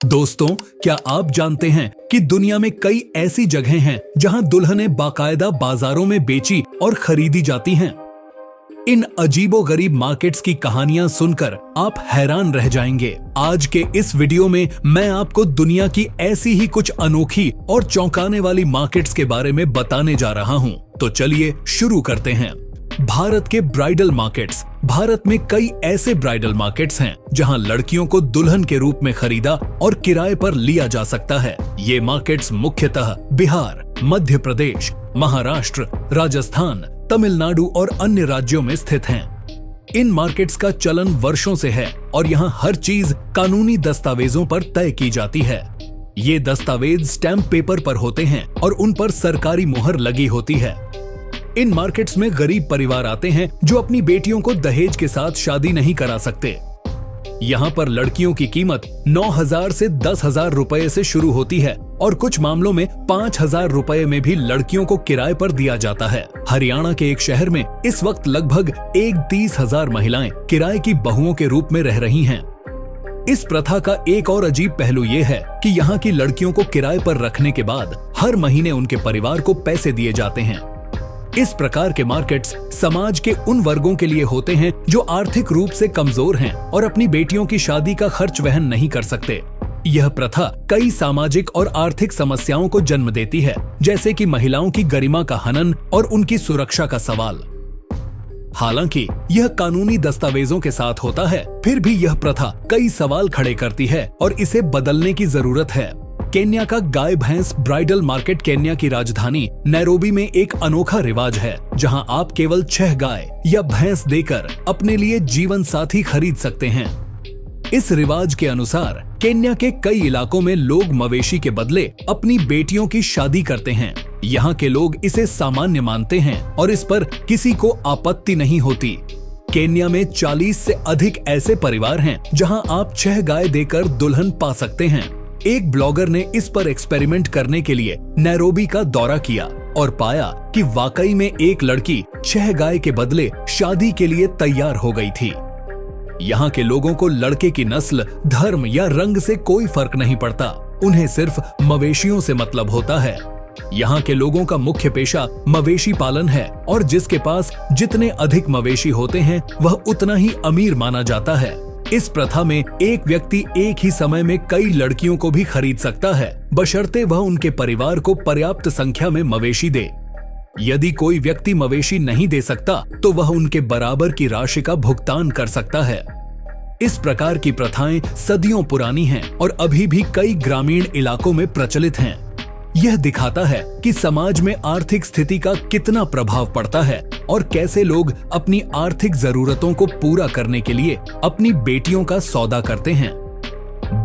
दोस्तों, क्या आप जानते हैं कि दुनिया में कई ऐसी जगहें हैं जहां दुल्हनें बाकायदा बाजारों में बेची और खरीदी जाती हैं। इन अजीबोगरीब मार्केट्स की कहानियां सुनकर आप हैरान रह जाएंगे। आज के इस वीडियो में मैं आपको दुनिया की ऐसी ही कुछ अनोखी और चौंकाने वाली मार्केट्स के बारे में बताने जा रहा हूं। तो चलिए शुरू करते हैं। भारत के ब्राइडल मार्केट्स। भारत में कई ऐसे ब्राइडल मार्केट्स हैं जहां लड़कियों को दुल्हन के रूप में खरीदा और किराए पर लिया जा सकता है। ये मार्केट्स मुख्यतः बिहार, मध्य प्रदेश, महाराष्ट्र, राजस्थान, तमिलनाडु और अन्य राज्यों में स्थित हैं। इन मार्केट्स का चलन वर्षों से है और यहाँ हर चीज कानूनी दस्तावेजों पर तय की जाती है। ये दस्तावेज स्टैम्प पेपर पर होते हैं और उन पर सरकारी मुहर लगी होती है। इन मार्केट्स में गरीब परिवार आते हैं जो अपनी बेटियों को दहेज के साथ शादी नहीं करा सकते। यहाँ पर लड़कियों की कीमत 9,000 से 10,000 रुपए से शुरू होती है और कुछ मामलों में 5,000 रुपए में भी लड़कियों को किराए पर दिया जाता है। हरियाणा के एक शहर में इस वक्त लगभग 30,000 महिलाएं किराए की बहुओं के रूप में रह रही हैं। इस प्रथा का एक और अजीब पहलू ये है कि यहाँ की लड़कियों को किराए पर रखने के बाद हर महीने उनके परिवार को पैसे दिए जाते हैं। इस प्रकार के मार्केट्स समाज के उन वर्गों के लिए होते हैं जो आर्थिक रूप से कमजोर हैं और अपनी बेटियों की शादी का खर्च वहन नहीं कर सकते। यह प्रथा कई सामाजिक और आर्थिक समस्याओं को जन्म देती है, जैसे कि महिलाओं की गरिमा का हनन और उनकी सुरक्षा का सवाल। हालांकि यह कानूनी दस्तावेजों के साथ होता है, फिर भी यह प्रथा कई सवाल खड़े करती है और इसे बदलने की जरूरत है। केन्या का गाय भैंस ब्राइडल मार्केट केन्या की राजधानी नैरोबी में एक अनोखा रिवाज है, जहां आप केवल 6 गाय या भैंस देकर अपने लिए जीवन साथी खरीद सकते हैं। इस रिवाज के अनुसार केन्या के कई इलाकों में लोग मवेशी के बदले अपनी बेटियों की शादी करते हैं। यहाँ के लोग इसे सामान्य मानते हैं और इस पर किसी को आपत्ति नहीं होती। केन्या में 40 से अधिक ऐसे परिवार हैं जहां आप 6 गाय देकर दुल्हन पा सकते हैं। एक ब्लॉगर ने इस पर एक्सपेरिमेंट करने के लिए नैरोबी का दौरा किया और पाया कि वाकई में एक लड़की 6 गाय के बदले शादी के लिए तैयार हो गई थी। यहाँ के लोगों को लड़के की नस्ल, धर्म या रंग से कोई फर्क नहीं पड़ता, उन्हें सिर्फ मवेशियों से मतलब होता है। यहाँ के लोगों का मुख्य पेशा मवेशी पालन है और जिसके पास जितने अधिक मवेशी होते हैं वह उतना ही अमीर माना जाता है। इस प्रथा में एक व्यक्ति एक ही समय में कई लड़कियों को भी खरीद सकता है, बशर्ते वह उनके परिवार को पर्याप्त संख्या में मवेशी दे। यदि कोई व्यक्ति मवेशी नहीं दे सकता तो वह उनके बराबर की राशि का भुगतान कर सकता है। इस प्रकार की प्रथाएं सदियों पुरानी हैं और अभी भी कई ग्रामीण इलाकों में प्रचलित हैं। यह दिखाता है कि समाज में आर्थिक स्थिति का कितना प्रभाव पड़ता है और कैसे लोग अपनी आर्थिक जरूरतों को पूरा करने के लिए अपनी बेटियों का सौदा करते हैं।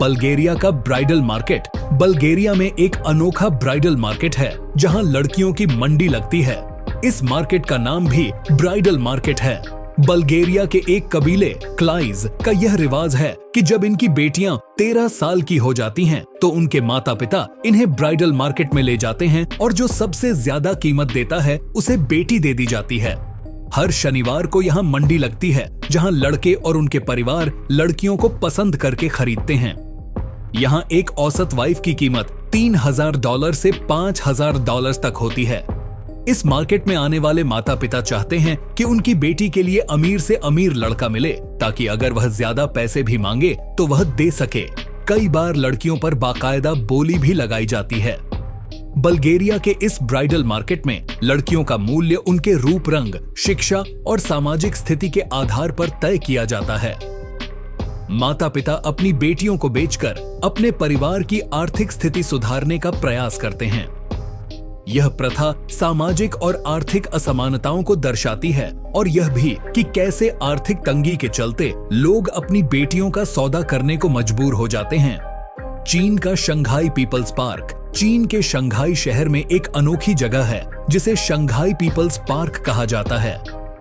बल्गेरिया का ब्राइडल मार्केट। बल्गेरिया में एक अनोखा ब्राइडल मार्केट है जहां लड़कियों की मंडी लगती है। इस मार्केट का नाम भी ब्राइडल मार्केट है। बल्गेरिया के एक कबीले क्लाइज का यह रिवाज है कि जब इनकी बेटियां 13 साल की हो जाती हैं, तो उनके माता पिता इन्हें ब्राइडल मार्केट में ले जाते हैं और जो सबसे ज्यादा कीमत देता है उसे बेटी दे दी जाती है। हर शनिवार को यहाँ मंडी लगती है जहाँ लड़के और उनके परिवार लड़कियों को पसंद करके खरीदते हैं। यहाँ एक औसत वाइफ की कीमत $3,000 से $5,000 तक होती है। इस मार्केट में आने वाले माता पिता चाहते हैं कि उनकी बेटी के लिए अमीर से अमीर लड़का मिले, ताकि अगर वह ज्यादा पैसे भी मांगे तो वह दे सके। कई बार लड़कियों पर बाकायदा बोली भी लगाई जाती है। बल्गेरिया के इस ब्राइडल मार्केट में लड़कियों का मूल्य उनके रूप रंग, शिक्षा और सामाजिक स्थिति के आधार पर तय किया जाता है। माता पिता अपनी बेटियों को बेचकर अपने परिवार की आर्थिक स्थिति सुधारने का प्रयास करते हैं। यह प्रथा सामाजिक और आर्थिक असमानताओं को दर्शाती है और यह भी कि कैसे आर्थिक तंगी के चलते लोग अपनी बेटियों का सौदा करने को मजबूर हो जाते हैं। चीन का शंघाई पीपल्स पार्क। चीन के शंघाई शहर में एक अनोखी जगह है जिसे शंघाई पीपल्स पार्क कहा जाता है।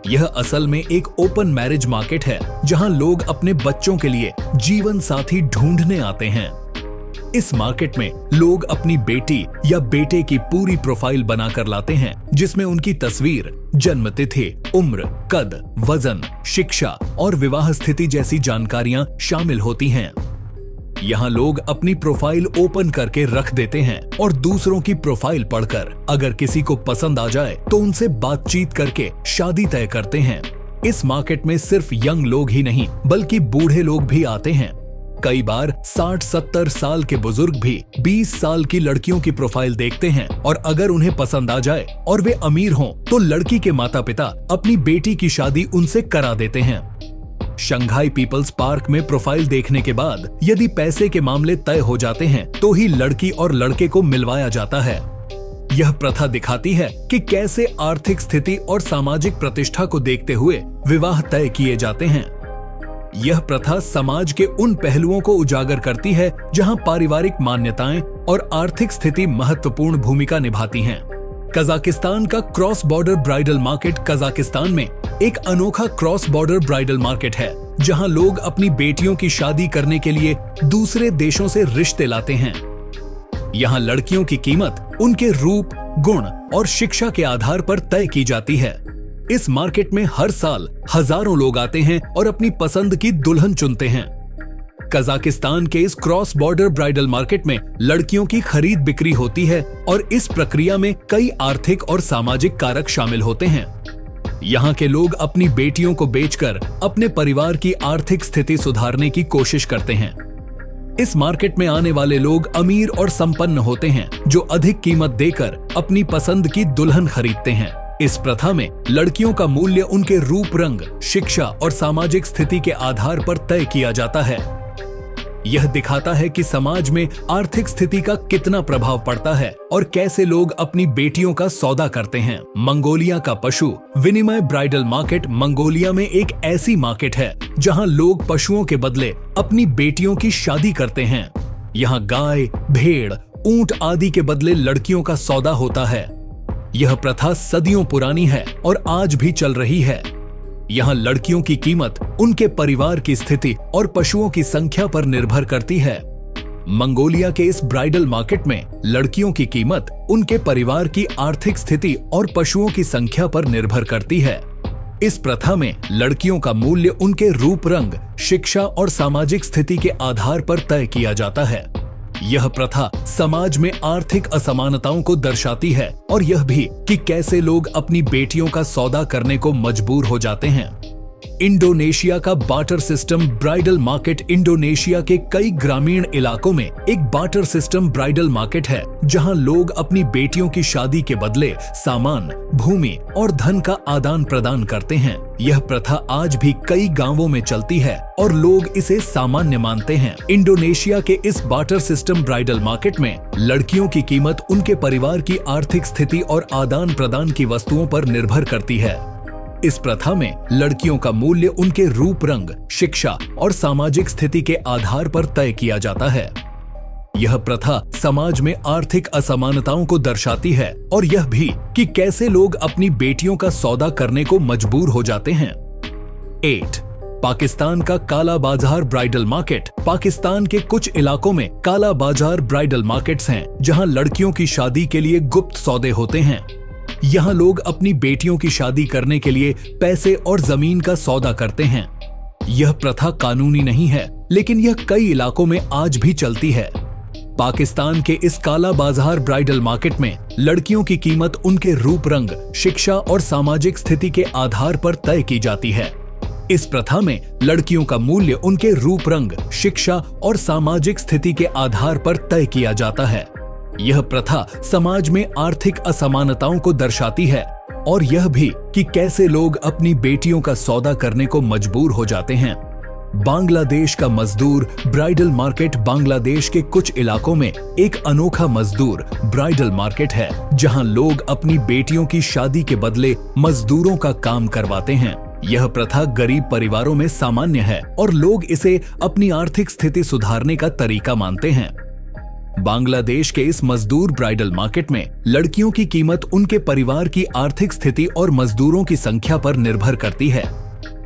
यह असल में एक ओपन मैरिज मार्केट है जहां लोग अपने बच्चों के लिए जीवन साथी ढूंढने आते हैं। इस मार्केट में लोग अपनी बेटी या बेटे की पूरी प्रोफाइल बनाकर लाते हैं, जिसमें उनकी तस्वीर, जन्म तिथि, उम्र, कद, वजन, शिक्षा और विवाह स्थिति जैसी जानकारियां शामिल होती हैं। यहाँ लोग अपनी प्रोफाइल ओपन करके रख देते हैं और दूसरों की प्रोफाइल पढ़कर अगर किसी को पसंद आ जाए तो उनसे बातचीत करके शादी तय करते हैं। इस मार्केट में सिर्फ यंग लोग ही नहीं बल्कि बूढ़े लोग भी आते हैं। कई बार 60-70 साल के बुजुर्ग भी 20 साल की लड़कियों की प्रोफाइल देखते हैं और अगर उन्हें पसंद आ जाए और वे अमीर हों तो लड़की के माता पिता अपनी बेटी की शादी उनसे करा देते हैं। शंघाई पीपल्स पार्क में प्रोफाइल देखने के बाद यदि पैसे के मामले तय हो जाते हैं तो ही लड़की और लड़के को मिलवाया जाता है। यह प्रथा दिखाती है कि कैसे आर्थिक स्थिति और सामाजिक प्रतिष्ठा को देखते हुए विवाह तय किए जाते हैं। यह प्रथा समाज के उन पहलुओं को उजागर करती है जहां पारिवारिक मान्यताएं और आर्थिक स्थिति महत्वपूर्ण भूमिका निभाती हैं। कजाकिस्तान का cross border bridal market Kazakhstan में एक अनोखा क्रॉस बॉर्डर ब्राइडल मार्केट है जहां लोग अपनी बेटियों की शादी करने के लिए दूसरे देशों से रिश्ते लाते हैं। यहाँ लड़कियों की कीमत उनके रूप, गुण और शिक्षा के आधार पर तय की जाती है। इस मार्केट में हर साल हजारों लोग आते हैं और अपनी पसंद की दुल्हन चुनते हैं। कजाकिस्तान के इस क्रॉस बॉर्डर ब्राइडल मार्केट में लड़कियों की खरीद बिक्री होती है और इस प्रक्रिया में कई आर्थिक और सामाजिक कारक शामिल होते हैं। यहाँ के लोग अपनी बेटियों को बेचकर अपने परिवार की आर्थिक स्थिति सुधारने की कोशिश करते हैं। इस मार्केट में आने वाले लोग अमीर और संपन्न होते हैं जो अधिक कीमत देकर अपनी पसंद की दुल्हन खरीदते हैं। इस प्रथा में लड़कियों का मूल्य उनके रूप, रंग, शिक्षा और सामाजिक स्थिति के आधार पर तय किया जाता है। यह दिखाता है कि समाज में आर्थिक स्थिति का कितना प्रभाव पड़ता है और कैसे लोग अपनी बेटियों का सौदा करते हैं। मंगोलिया का पशु विनिमय ब्राइडल मार्केट मंगोलिया में एक ऐसी मार्केट है जहां लोग पशुओं के बदले अपनी बेटियों की शादी करते हैं। यहाँ गाय, भेड़, ऊंट आदि के बदले लड़कियों का सौदा होता है। यह प्रथा सदियों पुरानी है और आज भी चल रही है। यहाँ लड़कियों की कीमत उनके परिवार की स्थिति और पशुओं की संख्या पर निर्भर करती है। मंगोलिया के इस ब्राइडल मार्केट में लड़कियों की कीमत उनके परिवार की आर्थिक स्थिति और पशुओं की संख्या पर निर्भर करती है। इस प्रथा में लड़कियों का मूल्य उनके रूप, रंग, शिक्षा और सामाजिक स्थिति के आधार पर तय किया जाता है। यह प्रथा समाज में आर्थिक असमानताओं को दर्शाती है और यह भी कि कैसे लोग अपनी बेटियों का सौदा करने को मजबूर हो जाते हैं। इंडोनेशिया का barter system bridal market Indonesia के कई ग्रामीण इलाकों में एक बार्टर सिस्टम ब्राइडल मार्केट है जहां लोग अपनी बेटियों की शादी के बदले सामान, भूमि और धन का आदान प्रदान करते हैं। यह प्रथा आज भी कई गांवों में चलती है और लोग इसे सामान्य मानते हैं। इंडोनेशिया के इस बार्टर सिस्टम ब्राइडल मार्केट में लड़कियों की कीमत उनके परिवार की आर्थिक स्थिति और आदान प्रदान की वस्तुओं पर निर्भर करती है। इस प्रथा में लड़कियों का मूल्य उनके रूप, रंग, शिक्षा और सामाजिक स्थिति के आधार पर तय किया जाता है। यह प्रथा समाज में आर्थिक असमानताओं को दर्शाती है और यह भी कि कैसे लोग अपनी बेटियों का सौदा करने को मजबूर हो जाते हैं। 8. पाकिस्तान का काला बाजार ब्राइडल मार्केट पाकिस्तान के कुछ इलाकों में काला बाजार ब्राइडल मार्केट्स हैं जहां लड़कियों की शादी के लिए गुप्त सौदे होते हैं। यहाँ लोग अपनी बेटियों की शादी करने के लिए पैसे और जमीन का सौदा करते हैं। यह प्रथा कानूनी नहीं है, लेकिन यह कई इलाकों में आज भी चलती है। पाकिस्तान के इस काला बाजार ब्राइडल मार्केट में लड़कियों की कीमत उनके रूप, रंग, शिक्षा और सामाजिक स्थिति के आधार पर तय की जाती है। इस प्रथा में लड़कियों का मूल्य उनके रूप, रंग, शिक्षा और सामाजिक स्थिति के आधार पर तय किया जाता है। यह प्रथा समाज में आर्थिक असमानताओं को दर्शाती है और यह भी कि कैसे लोग अपनी बेटियों का सौदा करने को मजबूर हो जाते हैं। बांग्लादेश का मजदूर ब्राइडल मार्केट बांग्लादेश के कुछ इलाकों में एक अनोखा मजदूर ब्राइडल मार्केट है जहां लोग अपनी बेटियों की शादी के बदले मजदूरों का काम करवाते हैं। यह प्रथा गरीब परिवारों में सामान्य है और लोग इसे अपनी आर्थिक स्थिति सुधारने का तरीका मानते हैं। बांग्लादेश के इस मजदूर ब्राइडल मार्केट में लड़कियों की कीमत उनके परिवार की आर्थिक स्थिति और मजदूरों की संख्या पर निर्भर करती है।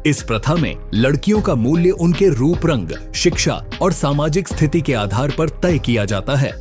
इस प्रथा में लड़कियों का मूल्य उनके रूप, रंग, शिक्षा और सामाजिक स्थिति के आधार पर तय किया जाता है।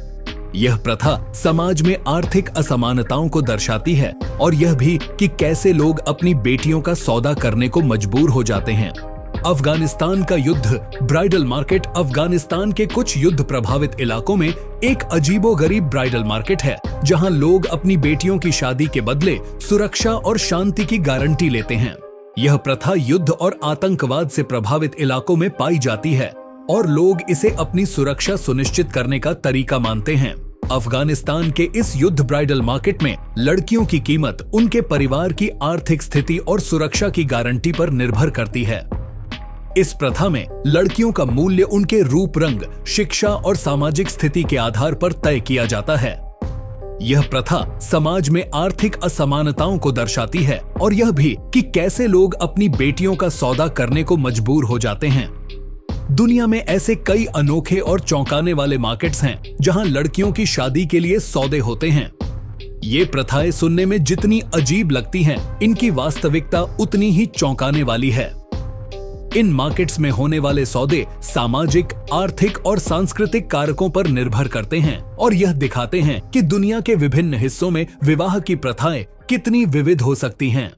यह प्रथा समाज में आर्थिक असमानताओं को दर्शाती है और यह भी कि कैसे लोग अपनी बेटियों का सौदा करने को मजबूर हो जाते हैं। अफगानिस्तान का युद्ध ब्राइडल मार्केट अफगानिस्तान के कुछ युद्ध प्रभावित इलाकों में एक अजीबोगरीब ब्राइडल मार्केट है, जहां लोग अपनी बेटियों की शादी के बदले सुरक्षा और शांति की गारंटी लेते हैं। यह प्रथा युद्ध और आतंकवाद से प्रभावित इलाकों में पाई जाती है और लोग इसे अपनी सुरक्षा सुनिश्चित करने का तरीका मानते हैं। अफगानिस्तान के इस युद्ध ब्राइडल मार्केट में लड़कियों की कीमत उनके परिवार की आर्थिक स्थिति और सुरक्षा की गारंटी पर निर्भर करती है। इस प्रथा में लड़कियों का मूल्य उनके रूप रंग, शिक्षा और सामाजिक स्थिति के आधार पर तय किया जाता है। यह प्रथा समाज में आर्थिक असमानताओं को दर्शाती है और यह भी कि कैसे लोग अपनी बेटियों का सौदा करने को मजबूर हो जाते हैं। दुनिया में ऐसे कई अनोखे और चौंकाने वाले मार्केट्स हैं जहां लड़कियों की शादी के लिए सौदे होते हैं। ये प्रथाएं सुनने में जितनी अजीब लगती हैं, इनकी वास्तविकता उतनी ही चौंकाने वाली है। इन मार्केट्स में होने वाले सौदे सामाजिक, आर्थिक और सांस्कृतिक कारकों पर निर्भर करते हैं और यह दिखाते हैं कि दुनिया के विभिन्न हिस्सों में विवाह की प्रथाएं कितनी विविध हो सकती हैं।